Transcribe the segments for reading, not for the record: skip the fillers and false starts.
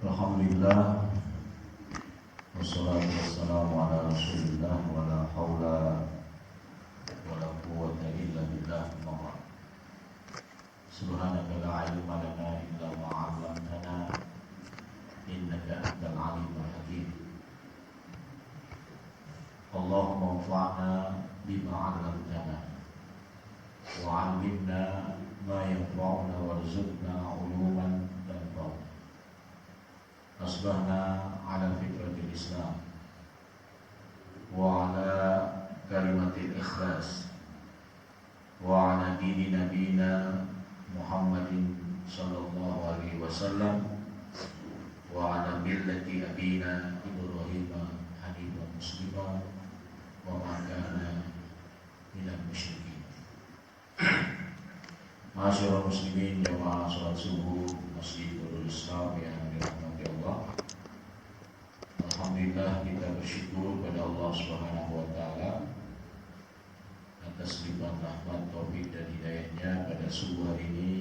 Alhamdulillah, wassalatu wassalamu ala rasulillah, wa la hawla wa la quwwata illa billah. Subhanaka la ilma lana illa ma 'allamtana innaka antal alimul hakim. Allahumma anfa'na bima 'allamtana wa 'allimna ma yanfa'una warzuqna 'uluman tanfa'una. Asbahna ala fitratil Islam wa ala kalimatil ikhlas wa ala dini nabina Muhammadin sallallahu alaihi wasallam wa ala millati abina Ibrahim hanifan musliman wa ma kana minal musyrikin. Masyaallah muslimin jamaah salat subuh Masjidul Islam yang dirahmati Allah. Alhamdulillah, kita bersyukur pada Allah Subhanahu wa taala atas limpahan rahmat, taufik dan hidayahnya. Pada subuh hari ini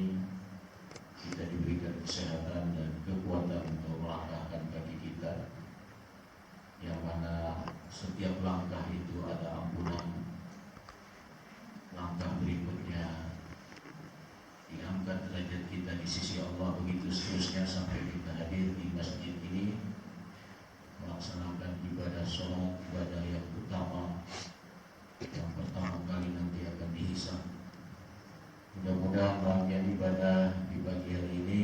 kita diberikan kesehatan dan kekuatan untuk melangkahkan kaki kita, yang mana setiap langkah itu ada ampunan. Langkah berikutnya diangkat derajat kita di sisi Allah, begitu seterusnya sampai kita hadir di masjid ini melaksanakan ibadah sholat, ibadah yang utama, yang pertama kali nanti akan dihisab. Mudah-mudahan rangkaian ibadah di pagi hari ini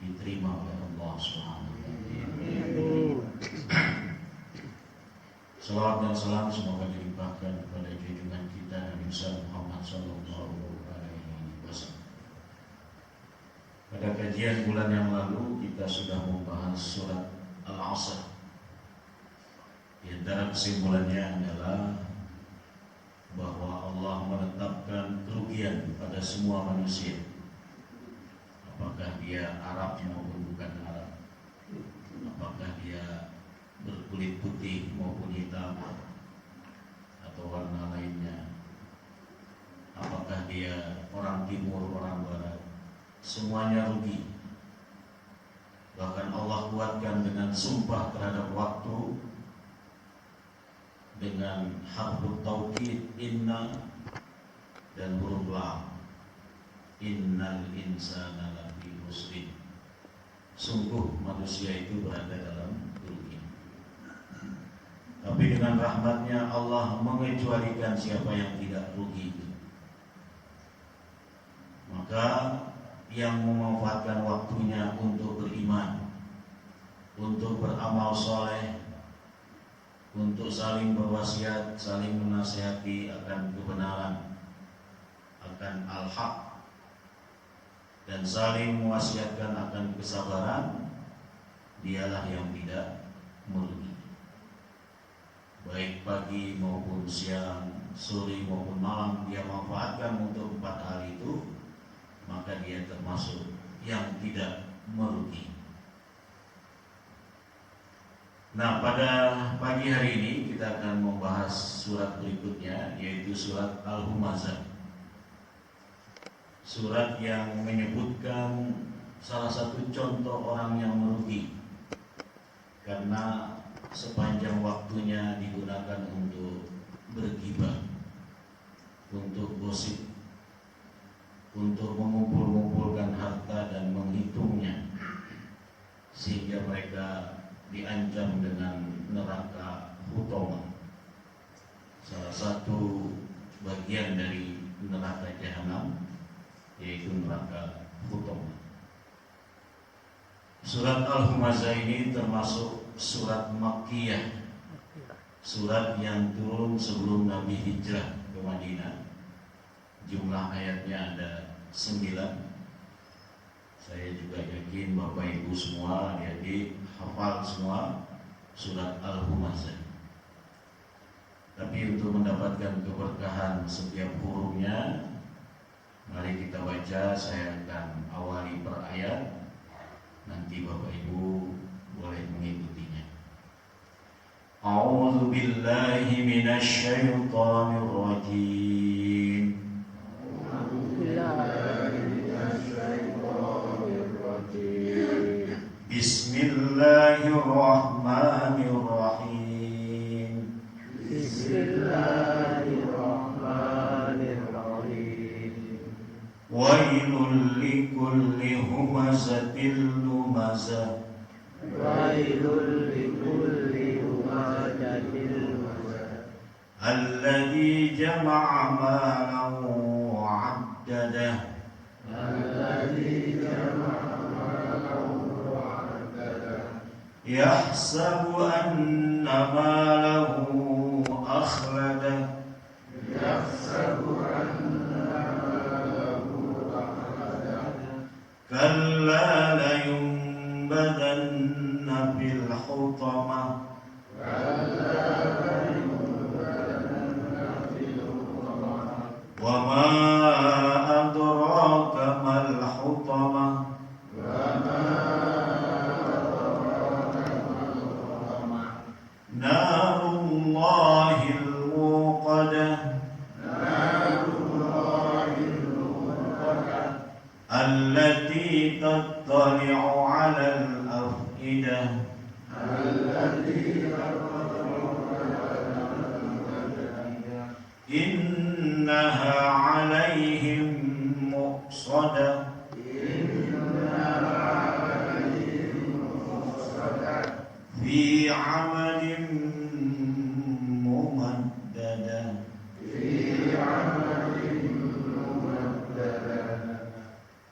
diterima oleh Allah Subhanahu wa taala. Salawat dan salam semoga dilimpahkan kepada junjungan kita Nabi Muhammad sallallahu alaihi wasallam. Pada kajian bulan yang lalu kita sudah membahas surat Al-Asr. Di antara kesimpulannya adalah bahwa Allah menetapkan kerugian pada semua manusia, apakah dia Arab maupun bukan Arab, apakah dia berkulit putih maupun hitam atau warna lainnya, apakah dia orang timur, orang barat, semuanya rugi. Bahkan Allah kuatkan dengan sumpah terhadap waktu, dengan harfut taukid inna dan huruf lam, innal insana lafi khusrin. Sungguh manusia itu berada dalam kerugian. Tapi dengan rahmatnya Allah mengecualikan siapa yang tidak rugi. Maka yang memanfaatkan waktunya untuk beriman, untuk beramal soleh, untuk saling berwasiat, saling menasihati akan kebenaran, akan al-haq, dan saling mewasiatkan akan kesabaran, dialah yang tidak merugi. Baik pagi maupun siang, sore maupun malam, dia manfaatkan untuk 4 hal itu, maka dia termasuk yang tidak merugi. Nah, pada pagi hari ini kita akan membahas surat berikutnya, yaitu surat Al-Humazah. Surat yang menyebutkan salah satu contoh orang yang merugi, karena sepanjang waktunya digunakan untuk bergibah, untuk gosip, untuk mengumpulkan harta dan menghitungnya, sehingga mereka diancam dengan neraka Hutomah, salah satu bagian dari neraka Jahanam, yaitu neraka Hutomah. Surat Al-Humazah ini termasuk surat Makkiyah, surat yang turun sebelum Nabi hijrah ke Madinah. Jumlah ayatnya ada 9. Saya juga yakin Bapak Ibu semua adik-adik hafal semua surat Al-Humazah. Tapi untuk mendapatkan keberkahan setiap hurufnya, mari kita baca. Saya akan awali per ayat, nanti Bapak Ibu boleh mengikutinya. A'udzu billahi minasy syaithanir rajim. Bismillahirrahmanirrahim. Bismillahirrahmanirrahim. Bismillahirrahmanirrahim. Wailul likulli humazatil lumazah. Wailul likulli humazatil lumazah. Alladzi jama'a malan wa 'addadah. Alladzi jama'a malan wa 'addadah. Yahsabu anna malahu akhradah. Yahsabu anna malahu akhradah. Kalla layunbadanna fil hutamah. Wa ma adraka mal hutamah. Narullahil muqadah. Allati tattali'u 'alal afidah. Innaha 'alaihim muqsadah. Fi 'amalin mumaddadah.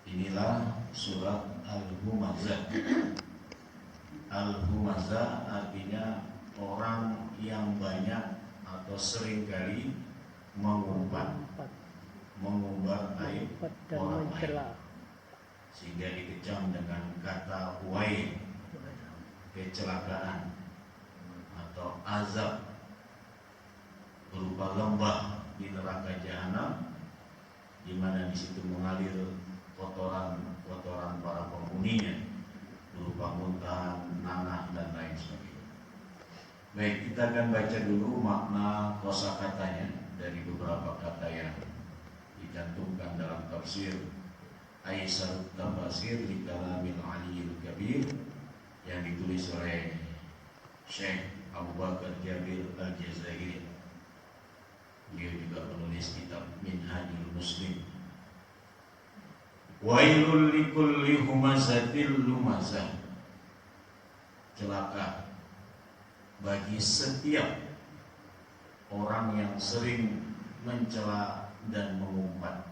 Inilah surat Al-Humazah. Al-Humazah artinya orang yang banyak atau seringkali mengumbar aib orang lain, sehingga dikecam dengan kata wail, kecelakaan atau azab berupa lembah di neraka jahanam, di mana di situ mengalir kotoran para penghuninya berupa muntahan, nanah dan lain sebagainya. Baik, kita akan baca dulu makna kosakatanya dari beberapa kata yang dicantumkan dalam tafsir Aisar Tafsir li Kalamil Aliyil Kabir yang ditulis oleh Syekh Abu Bakar Jabir Al-Jazairi. Dia juga menulis kitab Minhajul Muslim. Wailul likulli humazatil lumazah. Celaka bagi setiap orang yang sering mencela dan mengumpat.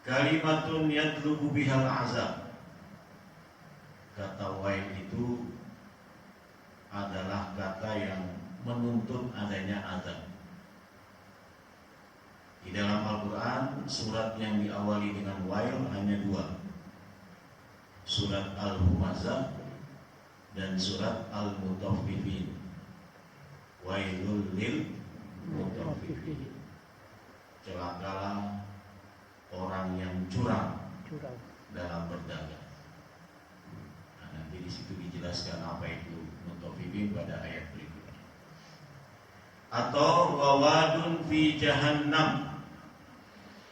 Kalimatun yatlubu bihal azab. Kata wail itu adalah kata yang menuntut adanya azab. Di dalam Al-Quran, surat yang diawali dengan wail hanya dua, surat Al-Humazah dan surat Al-Mutaffifin. Wailul lil mutaffifin. Celakalah orang yang curang dalam berdagang. Nah, nanti di situ dijelaskan apa itu mutaffifin pada ayat berikutnya. Atau wawadun fi jahannam,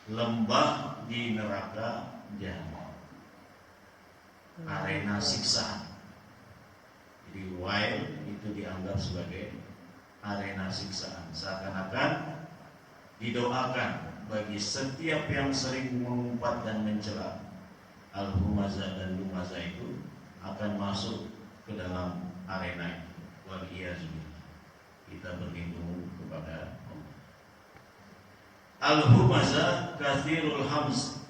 lembah di neraka jahanam, arena siksaan. Jadi wail itu dianggap sebagai arena siksaan, seakan-akan didoakan bagi setiap yang sering mengumpat dan mencela. Al-Humazah dan Lumazah itu akan masuk ke dalam arena itu. Waliyahzubillah. Kita berlindung kepada Allah. Al-Humazah kathirul hamz.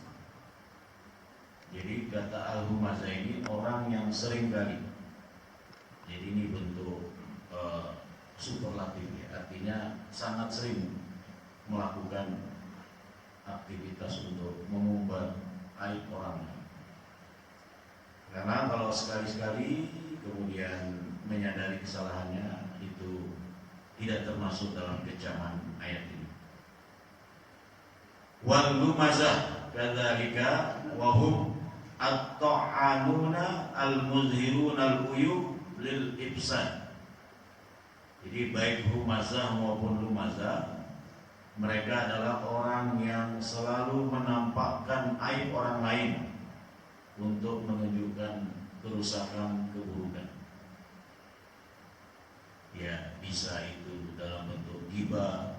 Jadi kata Al-Humazah ini orang yang sering kali. Jadi ini bentuk superlatif ya, artinya sangat sering melakukan aktivitas untuk mengumbar aib orang lain. Karena kalau sekali-sekali kemudian menyadari kesalahannya, itu tidak termasuk dalam kecaman ayat ini. Wal lumazah kadzalika wa hum at-ta'anuna al-muzhiruna al-uyub lil ibsan. Jadi baik humazah maupun lumazah, mereka adalah orang yang selalu menampakkan aib orang lain untuk menunjukkan kerusakan, keburukan. Ya, bisa itu dalam bentuk ghibah,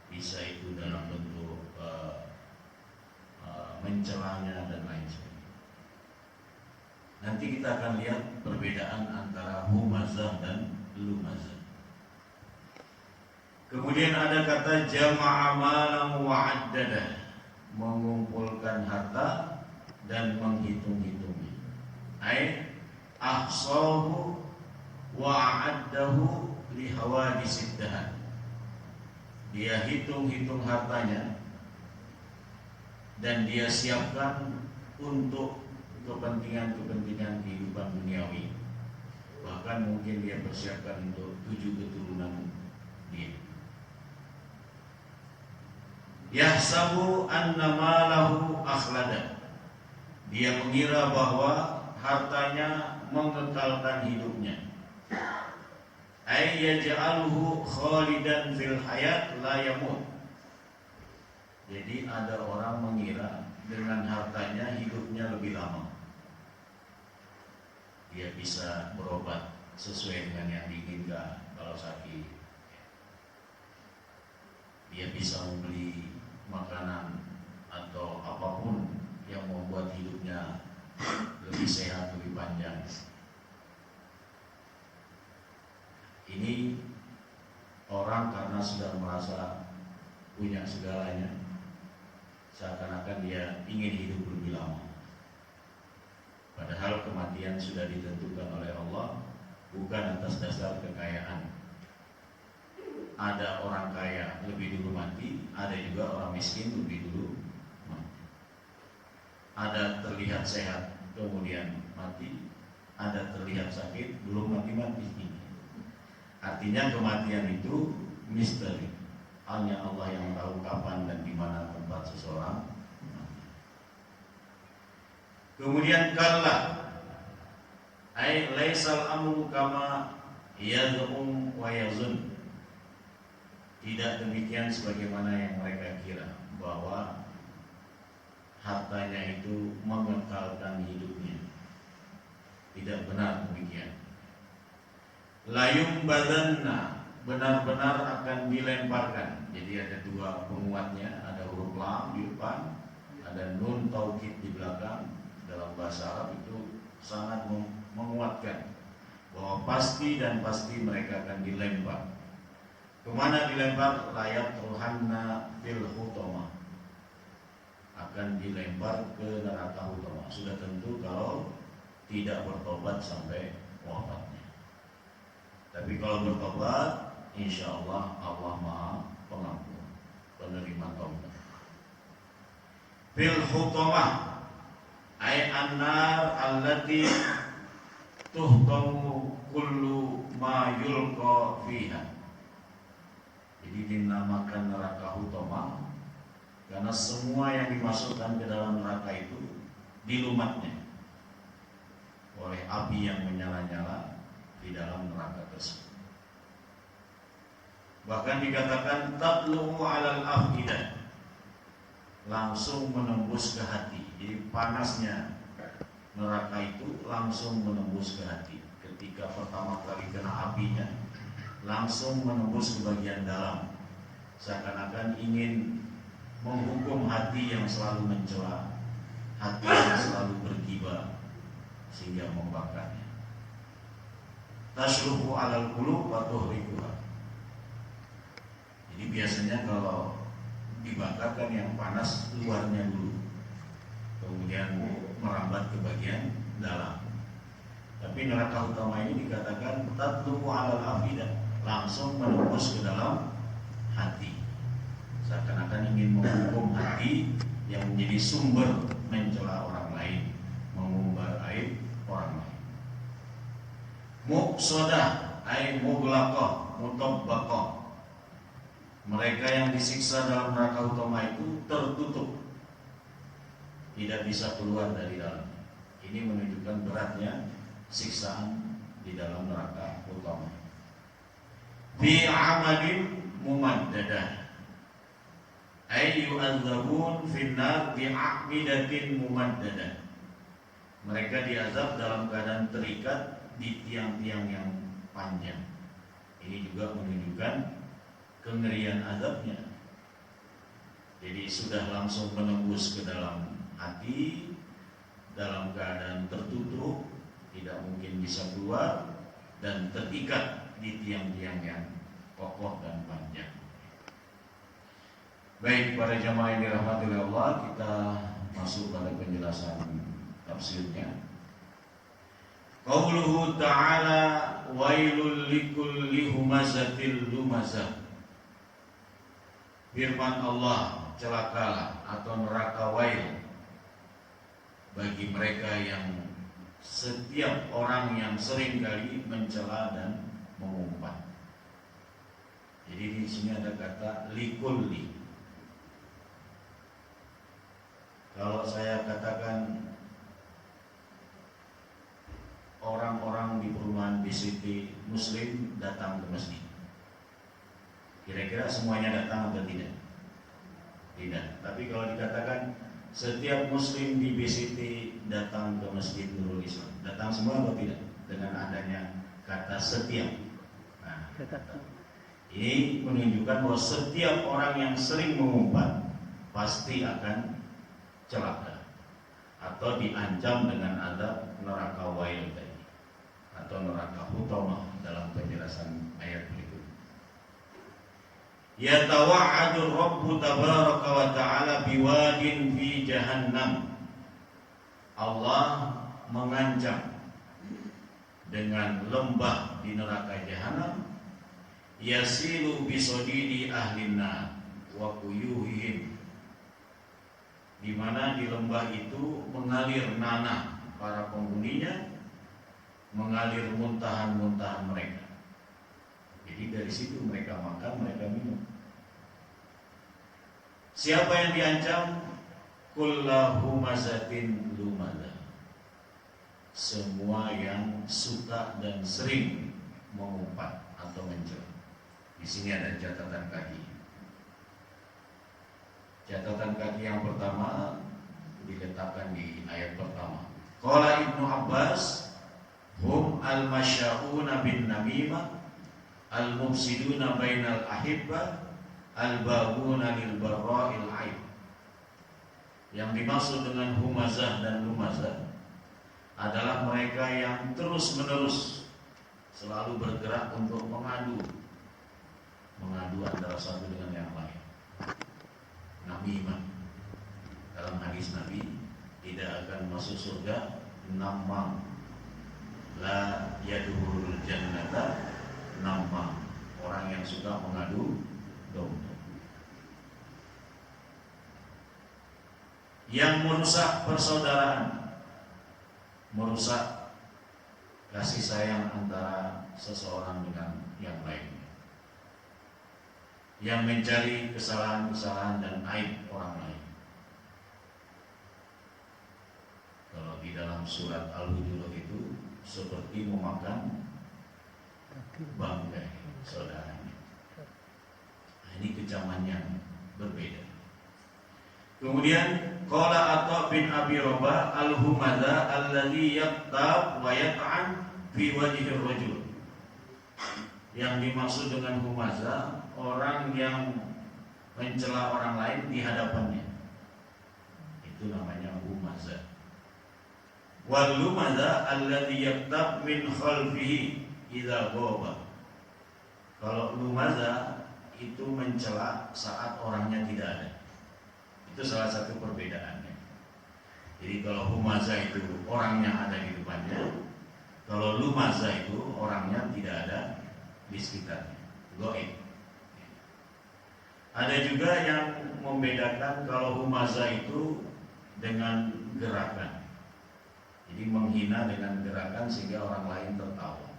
bisa itu dalam bentuk mencelanya dan lain sebagainya. Nanti kita akan lihat perbedaan antara humazah dan lumazah. Kemudian ada kata jama'a malam wa'addada, mengumpulkan harta dan menghitung-hitungnya. Ai ahsahu wa'addahu li hawadisid dahan. Dia hitung-hitung hartanya dan dia siapkan untuk kepentingan-kepentingan kehidupan duniawi. Bahkan mungkin dia persiapkan untuk 7 keturunan dia. Yahsabu anna malahu akhlada. Dia mengira bahwa hartanya mengekalkan hidupnya. Ay yaj'aluhu khalidan fil hayat la yamut. Jadi ada orang mengira dengan hartanya hidupnya lebih lama. Dia bisa berobat sesuai dengan yang diinginkan kalau sakit. Dia bisa membeli makanan atau apapun yang membuat hidupnya lebih sehat, lebih panjang. Ini orang karena sudah merasa punya segalanya, seakan-akan dia ingin hidup lebih lama. Padahal kematian sudah ditentukan oleh Allah, bukan atas dasar kekayaan. Ada orang kaya lebih dulu mati, ada juga orang miskin lebih dulu mati. Ada terlihat sehat kemudian mati, ada terlihat sakit belum mati-mati. Artinya kematian itu misteri. Hanya Allah yang tahu kapan dan di mana tempat seseorang mati. Kemudian kalla ai laisal amru kama yazum wa yazun. Tidak demikian sebagaimana yang mereka kira, bahwa hartanya itu mengekalkan hidupnya. Tidak benar demikian. Layum badanna, benar-benar akan dilemparkan. Jadi ada dua penguatnya, ada huruf lam di depan, ada nun taukid di belakang. Dalam bahasa Arab itu sangat menguatkan bahwa pasti dan pasti mereka akan dilempar. Kemana dilempar? Layat rohanna fil hutomah, akan dilempar ke neraka hutomah. Sudah tentu kalau tidak bertobat sampai wafatnya. Tapi kalau bertobat, insya Allah Allah Maha Pengampun, penerima taubat. Fil hutomah ay annar allati tuhtamu kullu ma yulqa fiha. Jadi dinamakan neraka hutomah karena semua yang dimasukkan ke dalam neraka itu dilumatnya oleh api yang menyala-nyala di dalam neraka tersebut. Bahkan dikatakan tatlu'u 'alal afidah, langsung menembus ke hati. Jadi panasnya neraka itu langsung menembus ke hati. Ketika pertama kali kena apinya, langsung menembus ke bagian dalam, seakan-akan ingin menghukum hati yang selalu mencela, hati yang selalu bergibah, sehingga membakarnya. Tashrufu 'alal qulub wa tuhrikuha. Jadi biasanya kalau dibakarkan yang panas luarnya dulu, kemudian merambat ke bagian dalam. Tapi neraka utama ini dikatakan tatlu'u 'alal afidah, langsung menembus ke dalam hati, seakan-akan ingin menghukum hati yang menjadi sumber mencela orang lain, mengumbar aib orang lain. Muqsadah ay mughlaqah mutabbaqah. Mereka yang disiksa dalam neraka utama itu tertutup, tidak bisa keluar dari dalam. Ini menunjukkan beratnya siksaan di dalam neraka utama. Fi amalin mumaddadah ay yu'adzabun fin nar bi aqmidatin mumaddadah. Mereka diazab dalam keadaan terikat di tiang-tiang yang panjang. Ini juga menunjukkan kengerian azabnya. Jadi sudah langsung menembus ke dalam hati, dalam keadaan tertutup, tidak mungkin bisa keluar, dan terikat di tiang-tiang yang kokoh dan panjang. Baik, para jamaah yang dirahmati oleh Allah, kita masuk pada penjelasan tafsirnya. Qauluhu ta'ala wailul likulli humazatil lumazah. Firman Allah, celakalah atau neraka wail bagi mereka yang setiap orang yang sering kali mencela dan mengumpat. Jadi di sini ada kata likulli. Kalau saya katakan orang-orang di perumahan BCT Muslim datang ke masjid, kira-kira semuanya datang atau tidak? Tidak. Tapi kalau dikatakan setiap Muslim di BCT datang ke Masjid Nurul Islam, datang semua atau tidak? Dengan adanya kata setiap. Nah, ini menunjukkan bahwa setiap orang yang sering mengumpat pasti akan celaka atau diancam dengan azab neraka wail tadi atau neraka hutamah dalam penjelasan ayat berikut. Yatawa'adu Rabbu tabaraka wa ta'ala biwadin fi jahannam. Allah mengancam dengan lembah di neraka jahanam, yasilu bisodidi ahlinna wa kuyuhihim, di mana di lembah itu mengalir nanah para penghuninya, mengalir muntahan-muntahan mereka. Jadi dari situ mereka makan, mereka minum. Siapa yang diancam? Kullahu mazatin lumazah. Semua yang suka dan sering mengumpat atau mencela. Di sini ada catatan kaki. Catatan kaki yang pertama diletakkan di ayat pertama. Qala Ibnu Abbas, hum al-masya'una bin namimah, al-mufsiduna bainal ahibbah, al-baguna lil barra'il aib. Yang dimaksud dengan humazah dan lumazah adalah mereka yang terus-menerus selalu bergerak untuk mengadu antara satu dengan yang lain. Namimah, dalam hadis Nabi, tidak akan masuk surga namam, la yadkhulul jannata namam, orang yang suka mengadu domba, yang merusak persaudaraan, merusak kasih sayang antara seseorang dengan yang lainnya, yang mencari kesalahan-kesalahan dan aib orang lain. Kalau di dalam surat Al-Hujurat itu seperti memakan bangkai saudaranya. Nah, ini kecamannya berbeda. Kemudian qala Atha bin Abi Rabah al-humadza alladzi yaqtab wa yat'an fi wajhir rajul. Yang dimaksud dengan humaza, orang yang mencela orang lain di hadapannya, itu namanya humaza. Wal lumaza alladzi yaqtab min khalfihi idza ghaba. Kalau lumaza itu mencela saat orangnya tidak ada. Itu salah satu perbedaannya. Jadi kalau humaza itu orangnya ada di depannya, kalau lumaza itu orangnya tidak ada di sekitarnya, gaib. Ada juga yang membedakan kalau humaza itu dengan gerakan. Jadi menghina dengan gerakan sehingga orang lain tertawa.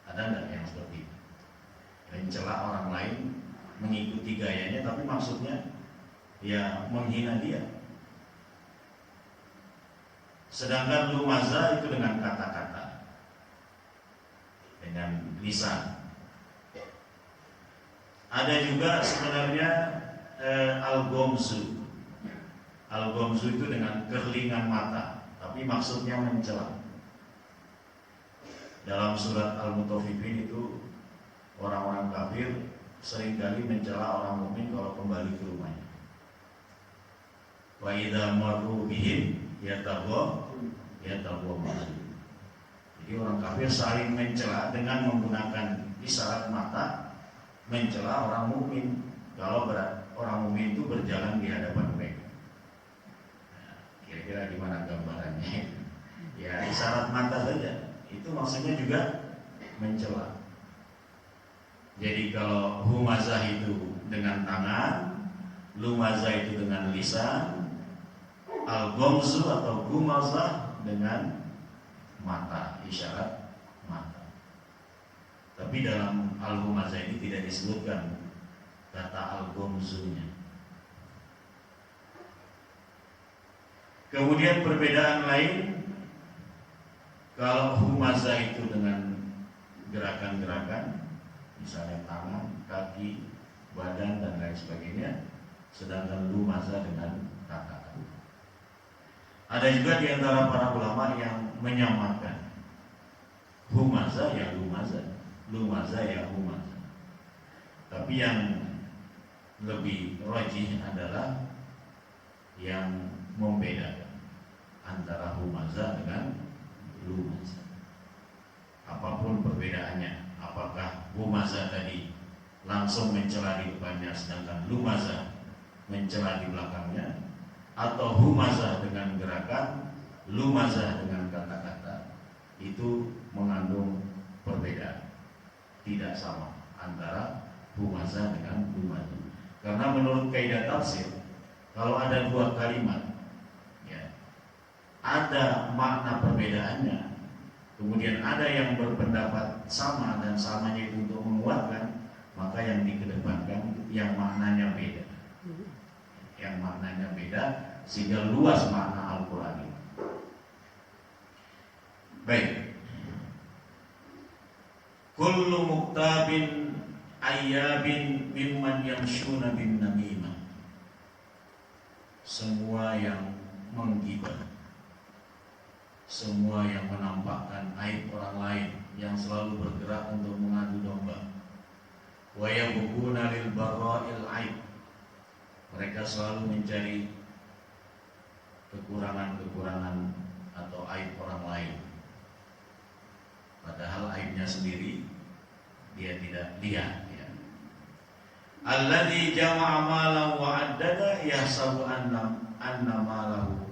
Ada enggak yang seperti itu? Mencela orang lain, mengikuti gayanya, tapi maksudnya ya menghina dia. Sedangkan lumaza itu dengan kata-kata, dengan lisan. Ada juga sebenarnya al-gomzu. Al-gomzu itu dengan kerlingan mata, tapi maksudnya mencela. Dalam surat Al-Mutaffifin itu orang-orang kafir seringkali mencela orang mukmin kalau kembali ke rumahnya. Wa idza marru bihim yatawammun. Jadi orang kafir saling mencela dengan menggunakan isyarat mata, mencela orang mukmin kalau orang mukmin itu berjalan di hadapan mereka. Nah, kira-kira gimana gambarannya? Ya isyarat mata saja. Itu maksudnya juga mencela. Jadi kalau humazah itu dengan tangan, lumazah itu dengan lisan, al-gomzu atau gumazah dengan mata, isyarat mata. Tapi dalam al-humazah ini tidak disebutkan kata al-gomzunya. Kemudian perbedaan lain, kalau humazah itu dengan gerakan-gerakan, misalnya tangan, kaki, badan dan lain sebagainya, sedangkan lumazah dengan kata-kata. Ada juga di antara para ulama yang menyamakan humazah ya lumazah, lumazah ya humazah. Tapi yang lebih rajih adalah yang membedakan antara humazah dengan lumazah. Apapun perbedaannya, apakah humazah tadi langsung mencela di depannya sedangkan lumazah mencela di belakangnya, atau humazah dengan gerakan, lumazah dengan kata-kata, itu mengandung perbedaan, tidak sama antara humazah dengan lumazah. Karena menurut kaidah tafsir, kalau ada dua kalimat ada makna perbedaannya, kemudian ada yang berpendapat sama dan samanya itu untuk menguatkan, maka yang dikedepankan yang maknanya beda, yang maknanya beda sehingga luas makna Al-Quran ini. Baik, kullu muktabin ayyabin mimman yamshuna bin namimah, semua yang menggibah, semua yang menampakkan aib orang lain, yang selalu bergerak untuk mengadu domba. Wa yabghuna lil barra'il aib, mereka selalu mencari kekurangan-kekurangan atau aib orang lain, padahal aibnya sendiri dia tidak lihat. Alladzi jama'a malan wa 'addada yahsabu anna malahu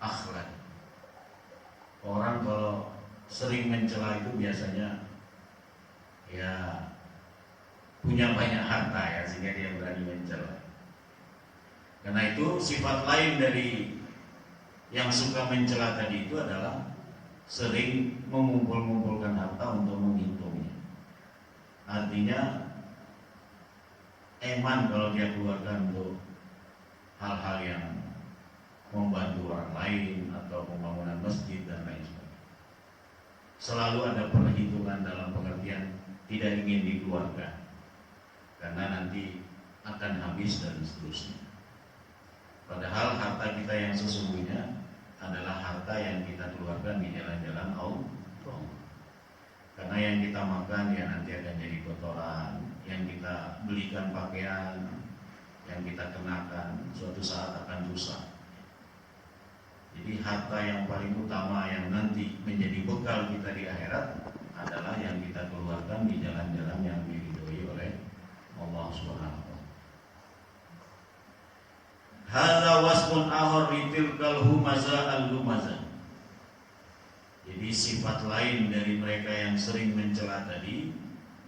akhlad. Orang kalau sering mencela itu biasanya ya punya banyak harta ya, sehingga dia berani mencela. Karena itu sifat lain dari yang suka mencela tadi itu adalah sering mengumpul-ngumpulkan harta untuk menghitungnya. Artinya eman kalau dia keluarkan untuk hal-hal yang membantu orang lain atau pembangunan masjid dan lain sebagainya. Selalu ada perhitungan dalam pengertian tidak ingin dikeluarkan karena nanti akan habis dan seterusnya. Padahal harta kita yang sesungguhnya adalah harta yang kita keluarkan di jalan-jalan Allah. Karena yang kita makan ya nanti akan jadi kotoran, yang kita belikan pakaian, yang kita kenakan suatu saat akan rusak. Jadi harta yang paling utama yang nanti menjadi bekal kita di akhirat adalah yang kita keluarkan di jalan-jalan yang diridhoi oleh Allah Subhanahu wa taala. Hadza wasfun akhar li tilkal humazah al-lumazah. Jadi sifat lain dari mereka yang sering mencela tadi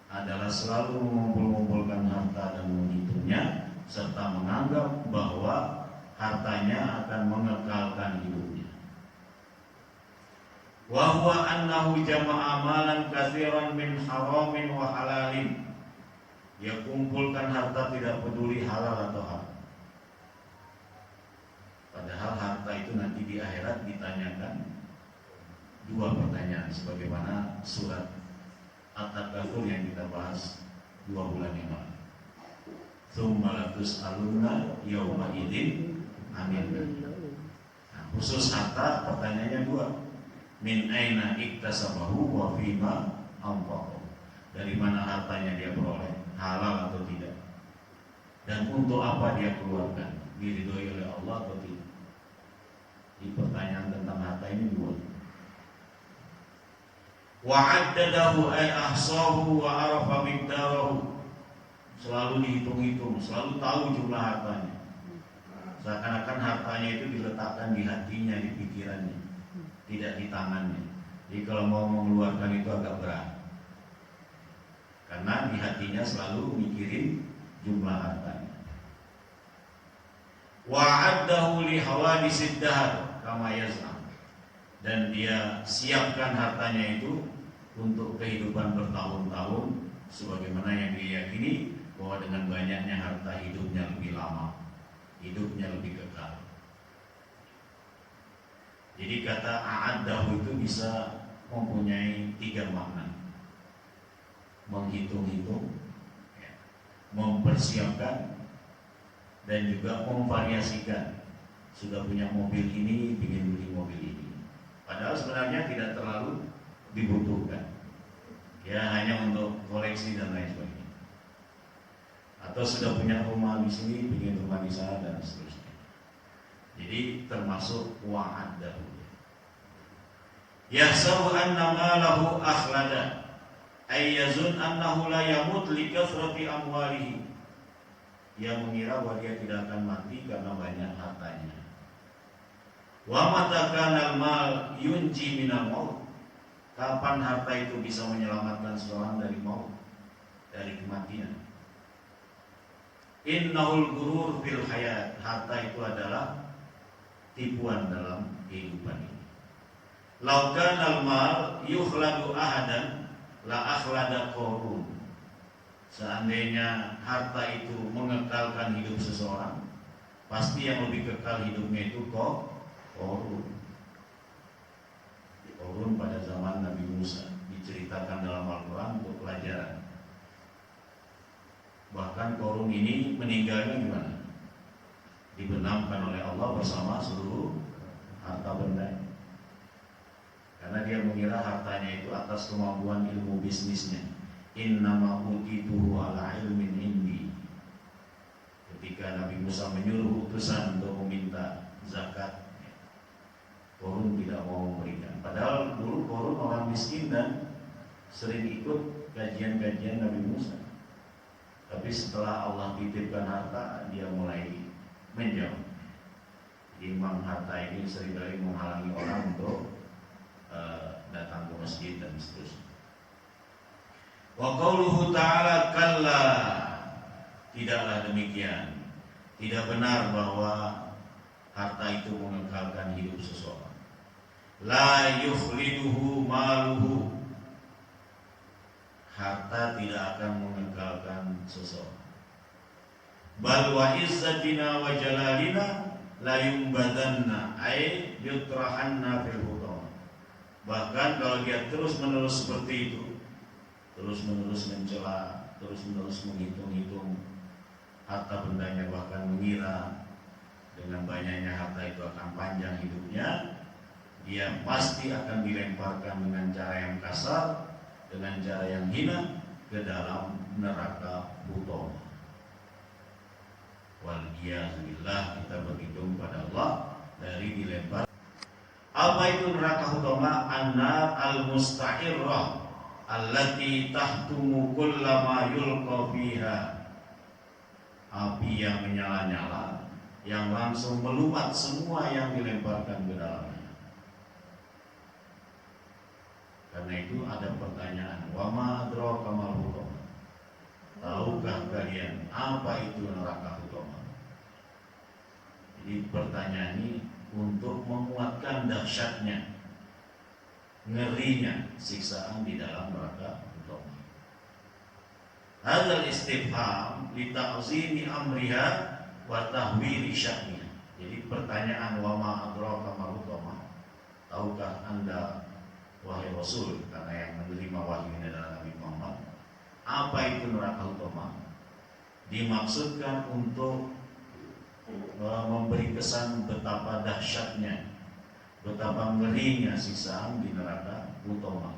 adalah selalu mengumpul-ngumpulkan harta dan menghitungnya serta menganggap bahwa hartanya akan mengekalkan hidupnya. Wa huwa annahu jama'a malan katsiran min haramin wa halalin. Dia kumpulkan harta tidak peduli halal atau haram. Padahal harta itu nanti di akhirat ditanyakan dua pertanyaan sebagaimana surat At-Takatsur yang kita bahas 2 bulan yang lalu. Tsumma latus'alunna yauma idzin amin. Nah, khusus harta pertanyaannya dua. Min aina iktasabahu wa fima anfaqahu. Dari mana hartanya dia peroleh, halal atau tidak, dan untuk apa dia keluarkan, diridhoi oleh Allah atau tidak. Di pertanyaan tentang harta ini dua. Wa'addadahu ay ahsahu wa arafa miqdarahu. Selalu dihitung-hitung, selalu tahu jumlah hartanya. Seakan-akan hartanya itu diletakkan di hatinya, di pikirannya, tidak di tangannya. Jadi kalau mau mengeluarkan itu agak berat, karena di hatinya selalu mikirin jumlah hartanya. Wa'addahu li hawadisid dahr kama yaz'am. Dan dia siapkan hartanya itu untuk kehidupan bertahun-tahun, sebagaimana yang diyakini bahwa dengan banyaknya harta hidupnya lebih lama, hidupnya lebih kekal. Jadi kata a'addahu itu bisa mempunyai tiga makna: menghitung-hitung, mempersiapkan, dan juga memvariasikan. Sudah punya mobil ini, ingin beli mobil ini, padahal sebenarnya tidak terlalu dibutuhkan, ya hanya untuk koleksi dan lain sebagainya. Atau sudah punya rumah di sini, ingin rumah di sana, dan seterusnya. Jadi termasuk wa'addahu. Yahsabu anna malahu akhlada, ay yazun annahu la yamut li kathrati amwalihi. Yang mengira bahwa dia tidak akan mati karena banyak hartanya. Wa mata kana al-mal yunji minal maut. Kapan harta itu bisa menyelamatkan seorang dari maut, dari kematian? Innahul gurur fil hayat. Harta itu adalah tipuan dalam kehidupan ini. Lau kana al-mal yukhladu ahadan la akhlada Qarun. Seandainya harta itu mengekalkan hidup seseorang, pasti yang lebih kekal hidupnya itu Qarun. Qarun pada zaman Nabi Musa diceritakan dalam Al-Quran untuk pelajaran. Bahkan Qarun ini meninggalnya gimana? Dibenamkan oleh Allah bersama seluruh harta benda. Karena dia mengira hartanya itu atas kemampuan ilmu bisnisnya. Innama utituhu ala ilmin indi. Ketika Nabi Musa menyuruh utusan untuk meminta zakat, Qarun tidak mau memberikan. Padahal dulu Qarun orang miskin dan sering ikut kajian-kajian Nabi Musa. Tapi setelah Allah titipkan harta, dia mulai menjauh. Imam harta ini seringkali menghalangi orang untuk datang ke masjid dan seterusnya. Wa qauluhu ta'ala kalla, tidaklah demikian. Tidak benar bahwa harta itu mengekalkan hidup seseorang. La yukhliduhu maluhu. Harta tidak akan mengekalkan seseorang. Bal wa izzatina wa jalalina la yumbadanna ay yutrahanna fil hutama. Bahkan kalau dia terus-menerus seperti itu, terus-menerus mencela, terus-menerus menghitung-hitung harta bendanya, bahkan mengira dengan banyaknya harta itu akan panjang hidupnya, dia pasti akan dilemparkan dengan cara yang kasar, dengan cara yang hina ke dalam neraka hutama. Waliyahillah, kita berlindung pada Allah dari dilempar. Apa itu neraka hutama? An-nar al-musta'irrah allati tahtumu kullama yulqa fiha. Api yang menyala-nyala, yang langsung melumat semua yang dilemparkan ke dalamnya. Karena itu ada pertanyaan, wa ma adraka mal hutama? Tahukah kalian apa itu neraka hutama? Jadi pertanyaan ini untuk menguatkan dahsyatnya, ngerinya siksaan di dalam neraka hutama. Hadzal istifham li ta'zimi amriha wa tahwili sya'niha. Jadi pertanyaan wa ma adraka mal hutama? Tahukah Anda wahai Rasul, karena yang menerima wahyu ini adalah Nabi Muhammad, apa itu neraka hutama? Dimaksudkan untuk memberi kesan betapa dahsyatnya betapa ngerinya siksaan di neraka utama.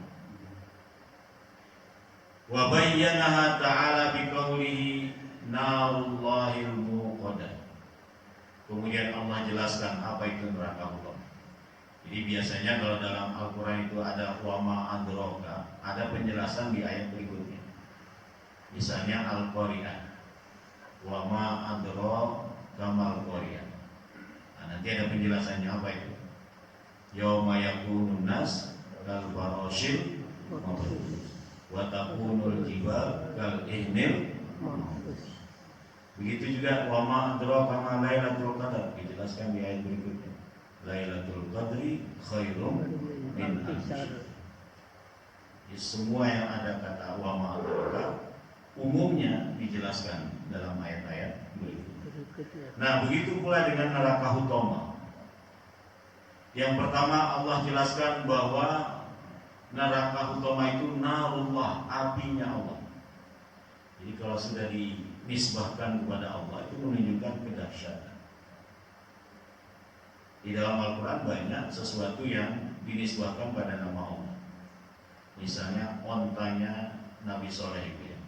Wa bayyanaha ta'ala biqaulihi narullahil muqadah. Kemudian Allah jelaskan apa itu neraka utama. Jadi biasanya kalau dalam Al-Quran itu ada wama adroka, ada penjelasan di ayat berikutnya. Misalnya Al-Qari'ah, wama adroka mal-Qari'ah. Nah, nanti ada penjelasannya apa itu. Yauma yakunun nas kal farashil mabthus wa takunul jibal kal ihnil manfus. Begitu juga wama adraka ma lailatul qadar, dijelaskan di ayat berikutnya. Lailatul qadri khairum min alf syahr. Semua yang ada kata wama adraka umumnya dijelaskan dalam ayat-ayat berikutnya. Nah, begitu pula dengan neraka hutama. Yang pertama Allah jelaskan bahwa neraka hutama itu narullah, apinya Allah. Jadi kalau sudah dinisbahkan kepada Allah itu menunjukkan kedahsyatan. Di dalam Al-Quran banyak sesuatu yang dinisbahkan pada nama Allah. Misalnya ontanya Nabi Soleh itu ya,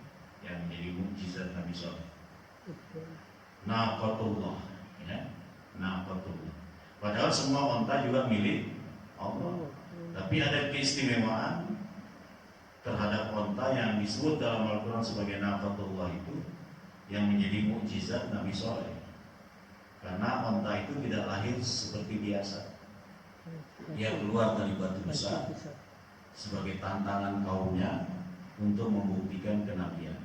yang menjadi mukjizat Nabi Soleh. Naqatullah, ya, Naqatullah. Padahal semua onta juga milik Allah. Tapi ada keistimewaan terhadap onta yang disebut dalam Al-Quran sebagai Naqatullah itu, yang menjadi mukjizat Nabi Soleh. Karena onta itu tidak lahir seperti biasa. Dia keluar dari batu besar sebagai tantangan kaumnya untuk membuktikan kenabian.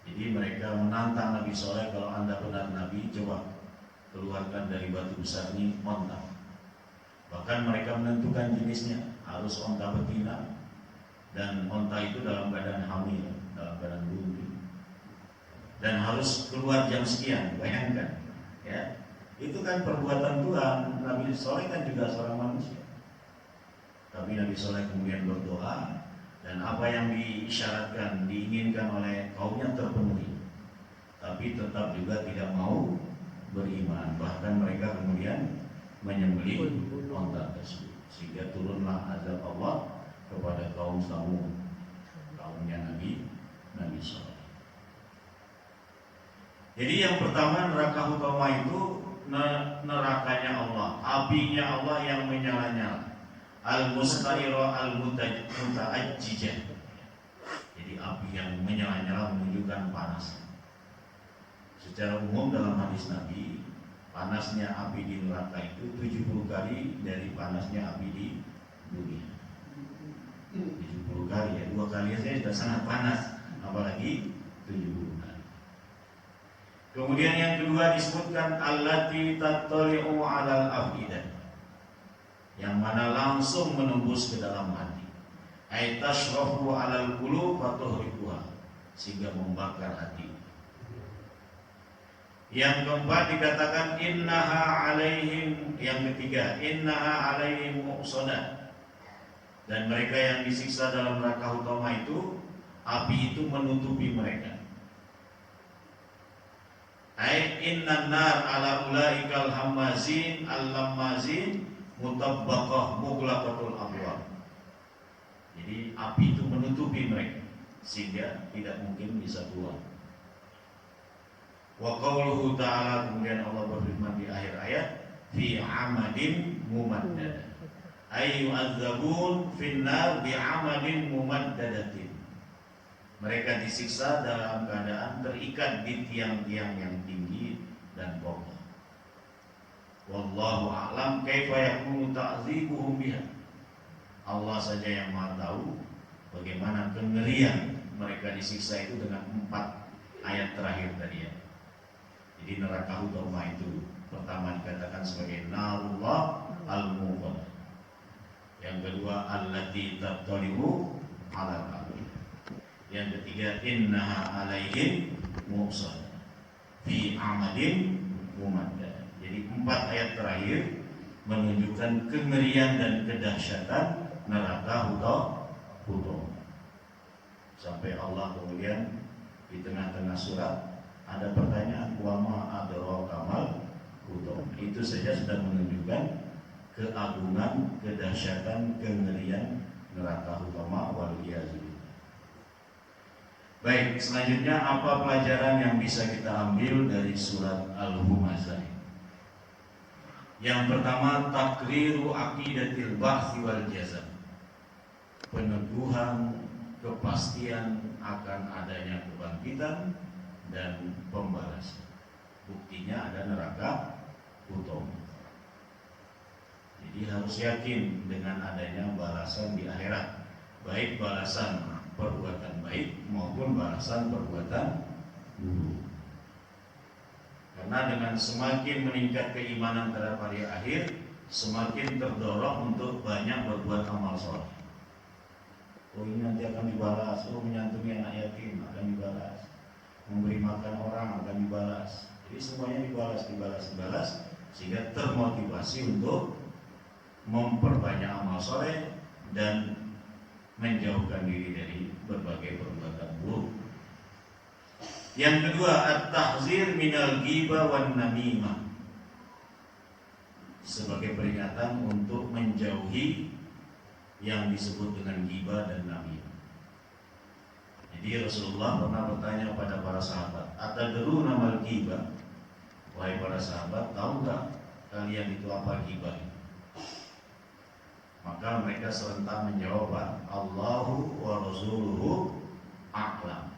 Jadi mereka menantang Nabi Soleh, kalau anda benar Nabi, coba keluarkan dari batu besar ini onta. Bahkan mereka menentukan jenisnya, harus onta betina, dan onta itu dalam keadaan hamil, dalam keadaan bunting, dan harus keluar jam sekian. Bayangkan, ya, itu kan perbuatan Tuhan. Nabi Soleh kan juga seorang manusia, tapi Nabi Soleh kemudian berdoa, dan apa yang diisyaratkan, diinginkan oleh kaumnya terpenuhi, tapi tetap juga tidak mau beriman. Bahkan mereka kemudian menyembelih onta tersebut, sehingga turunlah azab Allah kepada kaum Samud, kaumnya Nabi Soleh. Jadi yang pertama, neraka utama itu nerakanya Allah, apinya Allah yang menyala-nyala. Al-Musta'ira al-Muta'ajjijah. Jadi api yang menyala-nyala menunjukkan panas. Secara umum dalam hadis Nabi, panasnya api di neraka itu 70 kali dari panasnya api di dunia. 70 kali ya, 2 kali saja sudah sangat panas, apalagi 70 kali. Kemudian yang kedua disebutkan allati tattali'u 'alal afidah, yang mana langsung menembus ke dalam hati. Ay tashrafu 'alal qulub wa tuhriquha, sehingga membakar hati. Yang keempat dikatakan innaha 'alaihim, yang ketiga innaha 'alaihim muqsadah, dan mereka yang disiksa dalam neraka utama itu, api itu menutupi mereka. Ay innan nar 'ala ulaikal hammazin al-lammazin mutabbaqah mughlaqatul abwab. Jadi api itu menutupi mereka sehingga tidak mungkin bisa keluar. Wa qauluhu ta'ala, kemudian Allah berfirman di akhir ayat, fi amadin mumaddad, ay yu'adzabun finnar bi amadin mumaddadatin. Mereka disiksa dalam keadaan terikat di tiang-tiang yang tinggi dan kokoh. Wallahu a'lam kaifa yakunu ta'dzibuhum biha. Allah saja yang Maha tahu bagaimana kengerian mereka disiksa itu dengan 4 ayat terakhir tadi ya. Jadi neraka utama itu pertama dikatakan sebagai narullah al-muqadah. Yang kedua allati tattali'u 'alal afidah. Yang ketiga innaha 'alaihim muqsadah fi amadin mumaddad. Jadi 4 ayat terakhir menunjukkan kengerian dan kedahsyatan neraka hutama. Sampai Allah kemudian di tengah-tengah surat ada pertanyaan, wama adraka mal hutama. Itu saja sudah menunjukkan keagungan, kedahsyatan, kengerian neraka utama waliyazillah. Baik, selanjutnya apa pelajaran yang bisa kita ambil dari surat Al-Humazah? Yang pertama, takriru aqidatil ba'ts wal jazaa. Peneguhan kepastian akan adanya kebangkitan dan pembalasan. Buktinya ada neraka utama. Jadi harus yakin dengan adanya balasan di akhirat, baik balasan perbuatan baik maupun balasan perbuatan buruk. Karena dengan semakin meningkat keimanan terhadap hari akhir, semakin terdorong untuk banyak berbuat amal soleh. Oh, ini nanti akan dibalas. Oh, menyantuni anak yatim akan dibalas. Memberi makan orang akan dibalas. Jadi semuanya dibalas, sehingga termotivasi untuk memperbanyak amal soleh dan menjauhkan diri dari berbagai perbuatan buruk. Yang kedua, at-tahzir minal ghibah wan namimah, sebagai peringatan untuk menjauhi yang disebut dengan ghibah dan namimah. Jadi Rasulullah pernah bertanya pada para sahabat, atadruna mal ghibah? Wahai para sahabat, tahu tak kalian itu apa ghibah? Maka mereka serentak menjawab, Allahu wa rasuluhu a'lam.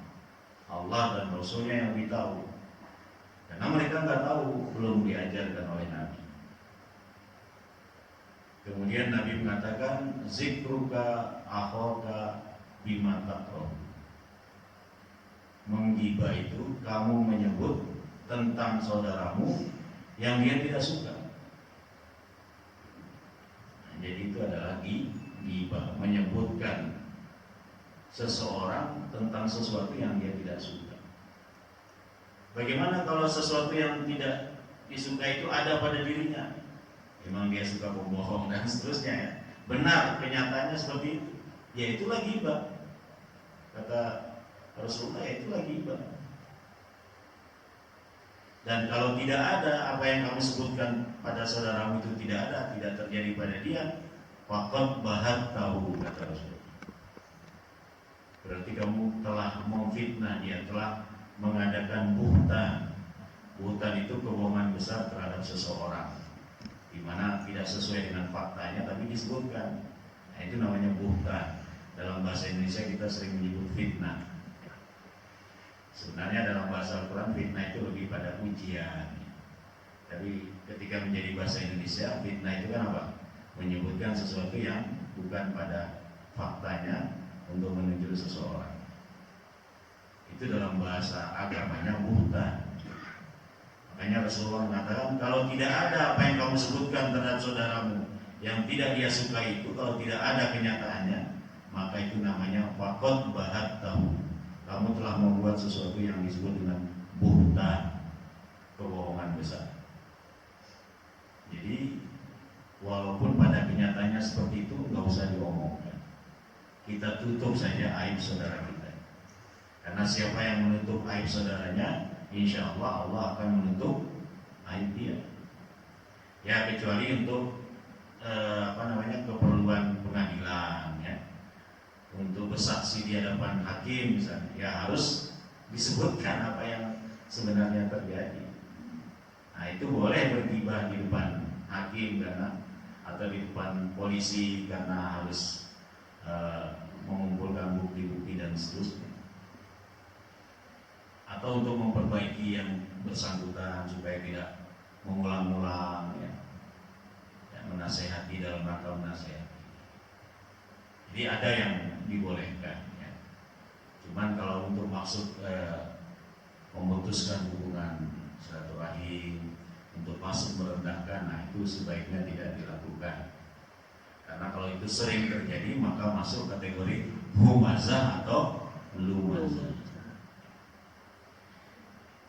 Allah dan Rasulnya yang lebih tahu. Karena mereka nggak tahu, belum diajarkan oleh Nabi. Kemudian Nabi mengatakan, zikruka akhaka bima takrahu. Menggibah itu kamu menyebut tentang saudaramu yang dia tidak suka. Jadi itu adalah ghibah, menyebutkan seseorang tentang sesuatu yang dia tidak suka. Bagaimana kalau sesuatu yang tidak disuka itu ada pada dirinya? Memang dia suka membohong dan seterusnya ya. Benar, kenyataannya seperti itu. Ya itulah ghibah. Kata Rasulullah, ya itulah ghibah. Dan kalau tidak ada apa yang kamu sebutkan pada saudaramu itu tidak terjadi pada dia, faqad bahat tahu, kata Rasulullah. Berarti kamu telah memfitnah dia, telah mengadakan buhtan. Buhtan itu kebohongan besar terhadap seseorang, di mana tidak sesuai dengan faktanya tapi disebutkan. Nah, itu namanya buhtan. Dalam bahasa Indonesia kita sering menyebut fitnah. Sebenarnya dalam bahasa Al-Quran fitnah itu lebih pada ujian. Tapi ketika menjadi bahasa Indonesia, fitnah itu kan apa? Menyebutkan sesuatu yang bukan pada faktanya untuk menuju seseorang. Itu dalam bahasa agamanya buhtan. Makanya Rasulullah mengatakan, kalau tidak ada apa yang kamu sebutkan terhadap saudaramu yang tidak dia suka itu, kalau tidak ada kenyataannya, maka itu namanya faqad bahat tahu. Kamu telah membuat sesuatu yang disebut dengan buhtan, kebohongan besar. Jadi walaupun pada kenyataannya seperti itu, nggak usah diomongkan. Kita tutup saja aib saudara kita. Karena siapa yang menutup aib saudaranya, insya Allah Allah akan menutup aib dia. Ya kecuali untuk keperluan pengadilan, ya. Untuk bersaksi di hadapan hakim misalnya, ya harus disebutkan apa yang sebenarnya terjadi. Nah itu boleh bergibah di depan hakim karena, atau di depan polisi karena harus mengumpulkan bukti-bukti dan seterusnya, atau untuk memperbaiki yang bersangkutan supaya tidak mengulang-ulang, ya, menasehati dalam rangka menasehati. Jadi ada yang dibolehkan, ya. Cuman kalau untuk maksud memutuskan hubungan silaturahim, untuk masuk merendahkan, nah itu sebaiknya tidak dilakukan. Karena kalau itu sering terjadi, maka masuk kategori humazah atau lumazah.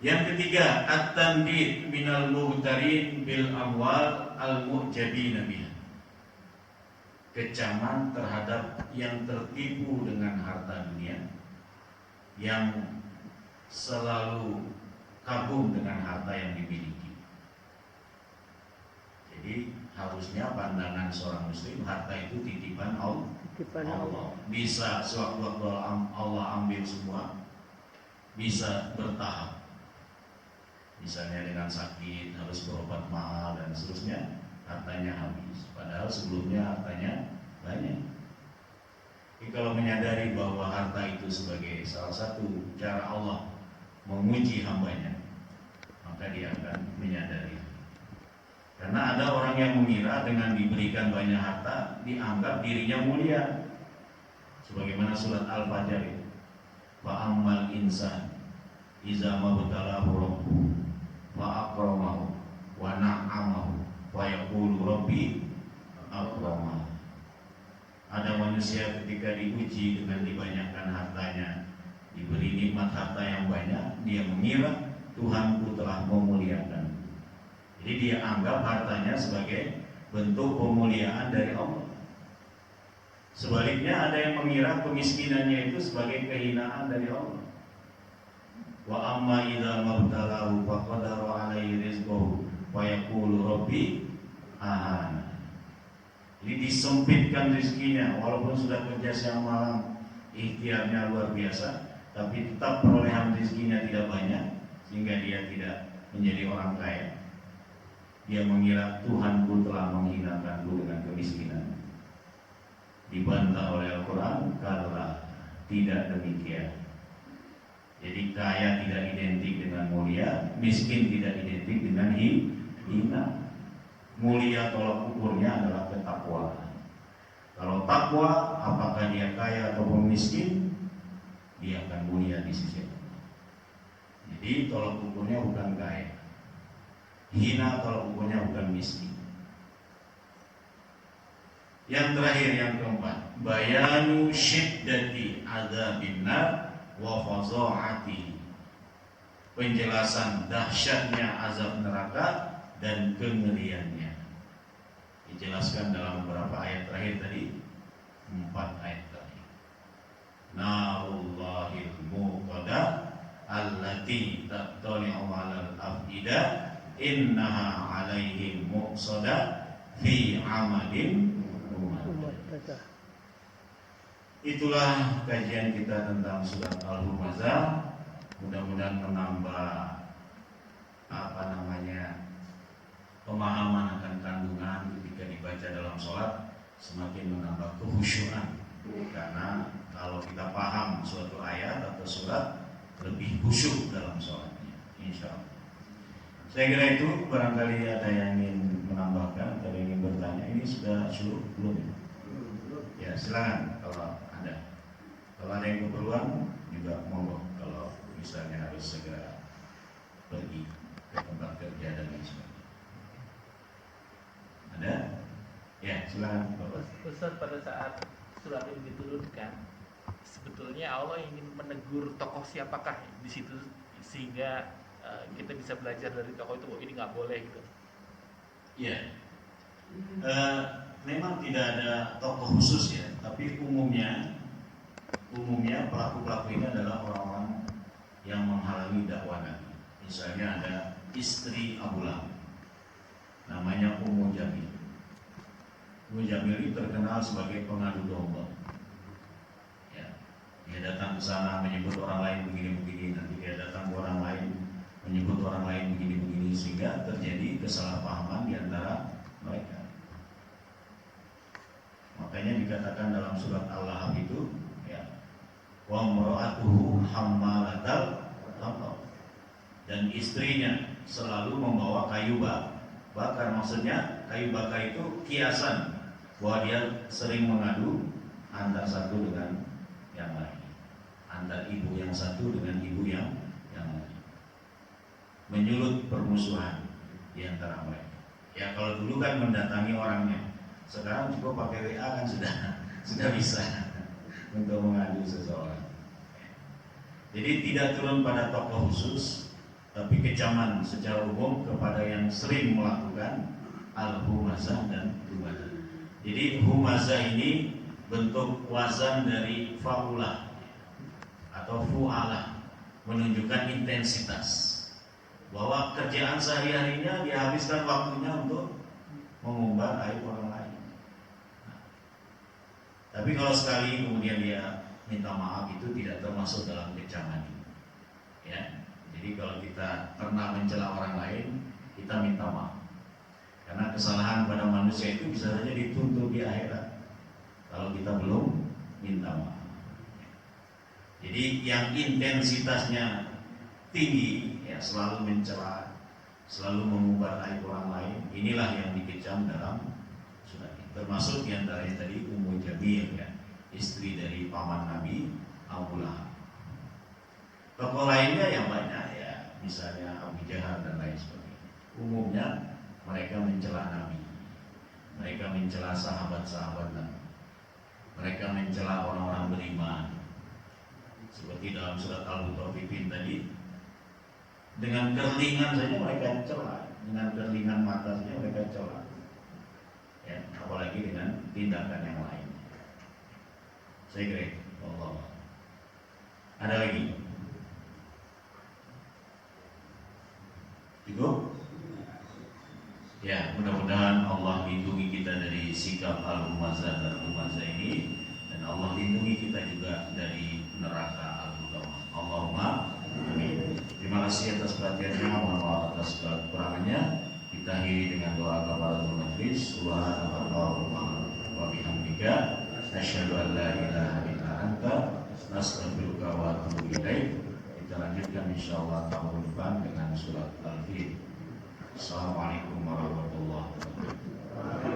Yang ketiga, at-tandid minal muhtarin bil amwal al-mu'jabina biha. Kecaman terhadap yang tertipu dengan harta dunia, yang selalu kagum dengan harta yang dimiliki. Jadi harusnya pandangan seorang muslim harta itu titipan Allah. Allah. Bisa sewaktu-waktu Allah ambil semua, bisa bertahap. Misalnya dengan sakit harus berobat mahal dan seterusnya, hartanya habis. Padahal sebelumnya hartanya banyak. Jadi kalau menyadari bahwa harta itu sebagai salah satu cara Allah menguji hambanya, maka dia akan menyadari. Karena ada orang yang mengira dengan diberikan banyak harta dianggap dirinya mulia. Sebagaimana surat Al-Fajr itu, fa ammal insan iza mabtalahu rabbuhu fa akramahu wa na'amahu wa yaqulu rabbi akramah. Ada manusia ketika diuji dengan dibanyakkan hartanya, diberi nikmat harta yang banyak, dia mengira Tuhanku telah memuliakan. Jadi dia anggap hartanya sebagai bentuk pemuliaan dari Allah. Sebaliknya ada yang mengira kemiskinannya itu sebagai kehinaan dari Allah. Wa amma idza mabtalahu fa qadara alaihi rizqahu wa yaqulu rabbi ahana. Jadi disempitkan rezekinya, walaupun sudah kerja siang malam, ikhtiarnya luar biasa, tapi tetap perolehan rezekinya tidak banyak, sehingga dia tidak menjadi orang kaya. Dia mengira Tuhanku telah menghinakanku dengan kemiskinan. Dibantah oleh Al-Quran, kala tidak demikian. Jadi kaya tidak identik dengan mulia, miskin tidak identik dengan hina. Mulia tolak ukurnya adalah ketakwaan. Kalau takwa, apakah dia kaya ataupun miskin, dia akan mulia di sisi Allah. Jadi tolak ukurnya bukan kaya, hina tolak ukurnya bukan miskin. Yang terakhir, yang keempat, bayanu syiddati adzabin nar wa fadha'ati. Penjelasan dahsyatnya azab neraka dan kengeriannya. Dijelaskan dalam beberapa ayat terakhir tadi, 4 ayat terakhir. Narullahil muqadah allati tattali'u 'alal af'idah innaha 'alaihim muqsadah fi 'amadin mumaddad. Itulah kajian kita tentang surat Al-Humazah. Mudah-mudahan menambah pemahaman akan kandungan ketika dibaca dalam sholat, semakin menambah kekhusyuan. Karena kalau kita paham suatu ayat atau surat, lebih khusyuk dalam sholatnya, insya Allah. Saya kira itu. Barangkali ada yang ingin menambahkan atau ingin bertanya. Ini sudah syuruh belum? Ya, silakan kalau ada. Kalau ada yang keperluan juga monggo. Kalau misalnya harus segera pergi ke tempat kerja dan lain sebagainya. Ada? Ya, silakan Bapak. Ustaz, pada saat surat ini diturunkan, sebetulnya Allah ingin menegur tokoh siapakah di situ sehingga kita bisa belajar dari tokoh itu, ini nggak boleh gitu. Ya, memang tidak ada tokoh khusus ya, tapi umumnya pelaku-pelaku ini adalah orang-orang yang menghalangi dakwah Nabi. Misalnya ada istri Abu Lahab, namanya Ummu Jamil. Ummu Jamil ini terkenal sebagai pengadu domba. Ya, dia datang ke sana menyebut orang lain begini-begini, nanti dia datang ke orang lain menyebut orang lain begini-begini, sehingga terjadi kesalahpahaman di antara mereka. Makanya dikatakan dalam surat Al-Lahab itu, ya, wa imra'atuhu hammalatal hatab, dan istrinya selalu membawa kayu bakar. Maksudnya kayu bakar itu kiasan bahwa dia sering mengadu antar satu dengan yang lain, antar ibu yang satu dengan ibu yang lain, menyulut permusuhan di antara mereka. Ya, kalau dulu kan mendatangi orangnya, sekarang juga pakai WA kan sudah bisa untuk mengadu seseorang. Jadi tidak turun pada tokoh khusus, tapi kecaman secara umum kepada yang sering melakukan al-humazah dan humazah. Jadi humazah ini bentuk wazan dari faulah atau fu'alah, menunjukkan intensitas, bahwa kerjaan sehari-harinya dihabiskan waktunya untuk mengumbar aib orang lain. Tapi kalau sekali kemudian dia minta maaf, itu tidak termasuk dalam kecaman ini. Ya, jadi kalau kita pernah mencela orang lain, kita minta maaf. Karena kesalahan pada manusia itu bisa saja dituntut di akhirat kalau kita belum minta maaf. Jadi yang intensitasnya tinggi, ya selalu mencela, selalu mengumbar aib orang lain, inilah yang dikecam dalam surat ini. Termasuk diantaranya tadi Ummu Jamil, ya, istri dari paman Nabi Abu Lahab. Tokoh lainnya yang banyak, ya, misalnya Abu Jahal dan lain sebagainya. Umumnya mereka mencela Nabi, mereka mencela sahabat-sahabat Nabi, mereka mencela orang-orang beriman. Seperti dalam surat Al-Mutaffifin tadi, dengan kerlingan saja mereka cela, dengan kerlingan mata saja mereka cela, ya, apalagi dengan tindakan yang lain. Saya kira Allah. Ada lagi? Cukup? Ya, mudah-mudahan Allah lindungi kita dari sikap al-humazah dan al-humazah ini, dan Allah lindungi kita juga dari neraka al-hutamah. Allahumma amin. Terima kasih atas perhatiannya, mohon maaf atas segala kekurangannya. Kita akhiri dengan doa kafaratul majlis. Subhanallahumma wa bihamdika, asyhadu an la ilaha illa anta, astaghfiruka wa atubu ilaik. Kita lanjutkan insyaallah tahun depan dengan surat Al-Fil. Assalamualaikum warahmatullahi wabarakatuh.